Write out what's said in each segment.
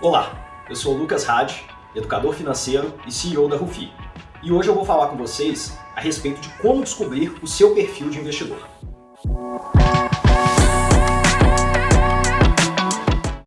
Olá, eu sou o Lucas Hadi, educador financeiro e CEO da Rufi. E hoje eu vou falar com vocês a respeito de como descobrir o seu perfil de investidor.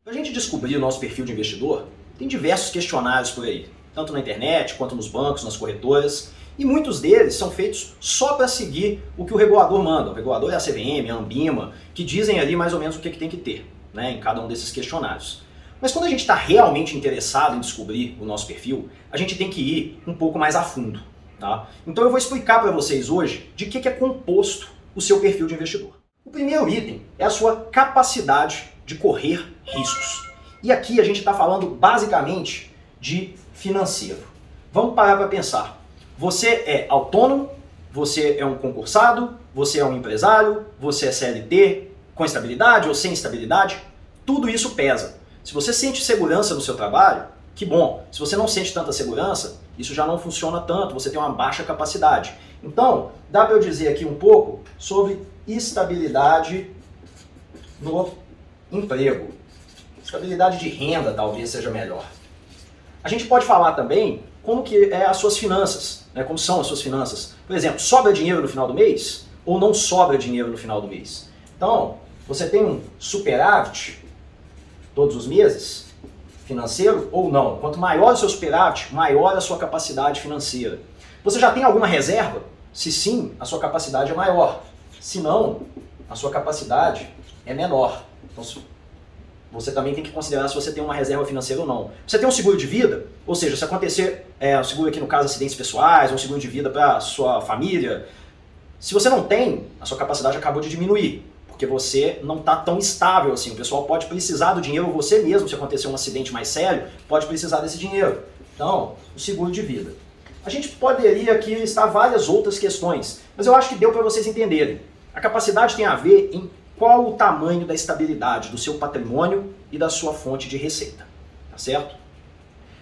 Para a gente descobrir o nosso perfil de investidor, tem diversos questionários por aí, tanto na internet quanto nos bancos, nas corretoras, e muitos deles são feitos só para seguir o que o regulador manda. O regulador é a CVM, a Anbima, que dizem ali mais ou menos o que tem que ter, né, em cada um desses questionários. Mas quando a gente está realmente interessado em descobrir o nosso perfil, a gente tem que ir um pouco mais a fundo. Tá? Então eu vou explicar para vocês hoje de que é composto o seu perfil de investidor. O primeiro item é a sua capacidade de correr riscos. E aqui a gente está falando basicamente de financeiro. Vamos parar para pensar. Você é autônomo, você é um concursado, você é um empresário, você é CLT, com estabilidade ou sem estabilidade, tudo isso pesa. Se você sente segurança no seu trabalho, que bom. Se você não sente tanta segurança, isso já não funciona tanto, você tem uma baixa capacidade. Então, dá para eu dizer aqui um pouco sobre estabilidade no emprego. Estabilidade de renda talvez seja melhor. A gente pode falar também como que é as suas finanças, né? Como são as suas finanças. Por exemplo, sobra dinheiro no final do mês ou não sobra dinheiro no final do mês? Então, você tem um superávit todos os meses, financeiro ou não. Quanto maior o seu superávit, maior a sua capacidade financeira. Você já tem alguma reserva? Se sim, a sua capacidade é maior. Se não, a sua capacidade é menor. Então, você também tem que considerar se você tem uma reserva financeira ou não. Você tem um seguro de vida? Ou seja, se acontecer um seguro aqui no caso acidentes pessoais, um seguro de vida para sua família. Se você não tem, a sua capacidade acabou de diminuir. Porque você não está tão estável assim. O pessoal pode precisar do dinheiro, ou você mesmo, se acontecer um acidente mais sério, pode precisar desse dinheiro. Então, o seguro de vida. A gente poderia aqui listar várias outras questões, mas eu acho que deu para vocês entenderem. A capacidade tem a ver em qual o tamanho da estabilidade do seu patrimônio e da sua fonte de receita. Tá certo?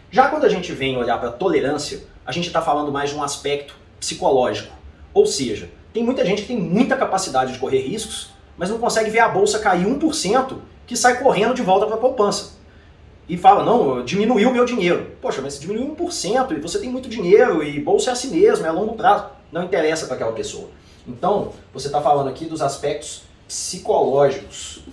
Já quando a gente vem olhar para a tolerância, a gente está falando mais de um aspecto psicológico. Ou seja, tem muita gente que tem muita capacidade de correr riscos, mas não consegue ver a bolsa cair 1%, que sai correndo de volta para a poupança. E fala, não, diminuiu o meu dinheiro. Poxa, mas diminuiu 1% e você tem muito dinheiro e bolsa é assim mesmo, é a longo prazo. Não interessa para aquela pessoa. Então, você está falando aqui dos aspectos psicológicos.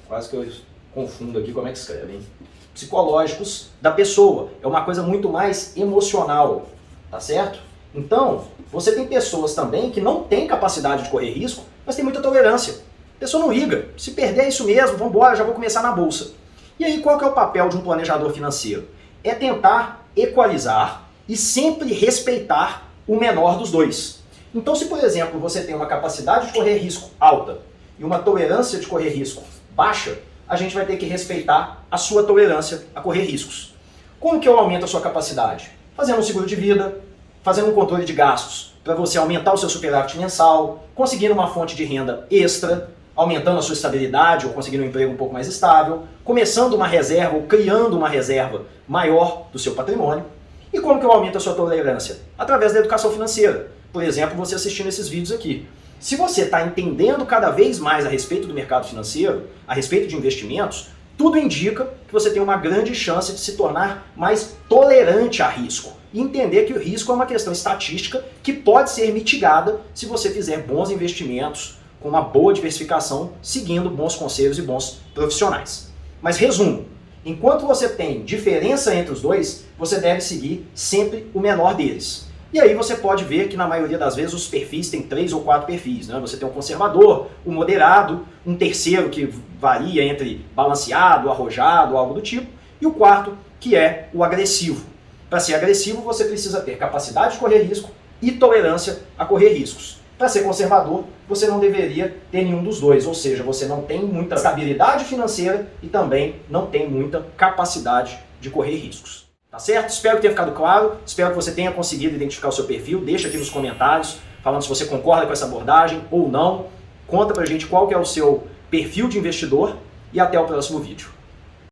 Quase que eu confundo aqui como é que escreve, hein? Psicológicos da pessoa. É uma coisa muito mais emocional, tá certo? Então, você tem pessoas também que não têm capacidade de correr risco, mas tem muita tolerância. A pessoa não liga, se perder é isso mesmo, vamos embora, já vou começar na bolsa. E aí qual que é o papel de um planejador financeiro? É tentar equalizar e sempre respeitar o menor dos dois. Então se, por exemplo, você tem uma capacidade de correr risco alta e uma tolerância de correr risco baixa, a gente vai ter que respeitar a sua tolerância a correr riscos. Como que eu aumento a sua capacidade? Fazendo um seguro de vida, fazendo um controle de gastos, para você aumentar o seu superávit mensal, conseguindo uma fonte de renda extra, aumentando a sua estabilidade ou conseguindo um emprego um pouco mais estável, começando uma reserva ou criando uma reserva maior do seu patrimônio. E como que eu aumento a sua tolerância? Através da educação financeira. Por exemplo, você assistindo esses vídeos aqui. Se você está entendendo cada vez mais a respeito do mercado financeiro, a respeito de investimentos, tudo indica que você tem uma grande chance de se tornar mais tolerante a risco. E entender que o risco é uma questão estatística que pode ser mitigada se você fizer bons investimentos, com uma boa diversificação, seguindo bons conselhos e bons profissionais. Mas resumo, enquanto você tem diferença entre os dois, você deve seguir sempre o menor deles. E aí você pode ver que na maioria das vezes os perfis têm 3 ou 4 perfis. Né? Você tem o conservador, o moderado, um terceiro que varia entre balanceado, arrojado, algo do tipo, e o quarto que é o agressivo. Para ser agressivo você precisa ter capacidade de correr risco e tolerância a correr riscos. Para ser conservador, você não deveria ter nenhum dos dois, ou seja, você não tem muita estabilidade financeira e também não tem muita capacidade de correr riscos. Tá certo? Espero que tenha ficado claro, espero que você tenha conseguido identificar o seu perfil, deixa aqui nos comentários, falando se você concorda com essa abordagem ou não, conta pra gente qual que é o seu perfil de investidor e até o próximo vídeo.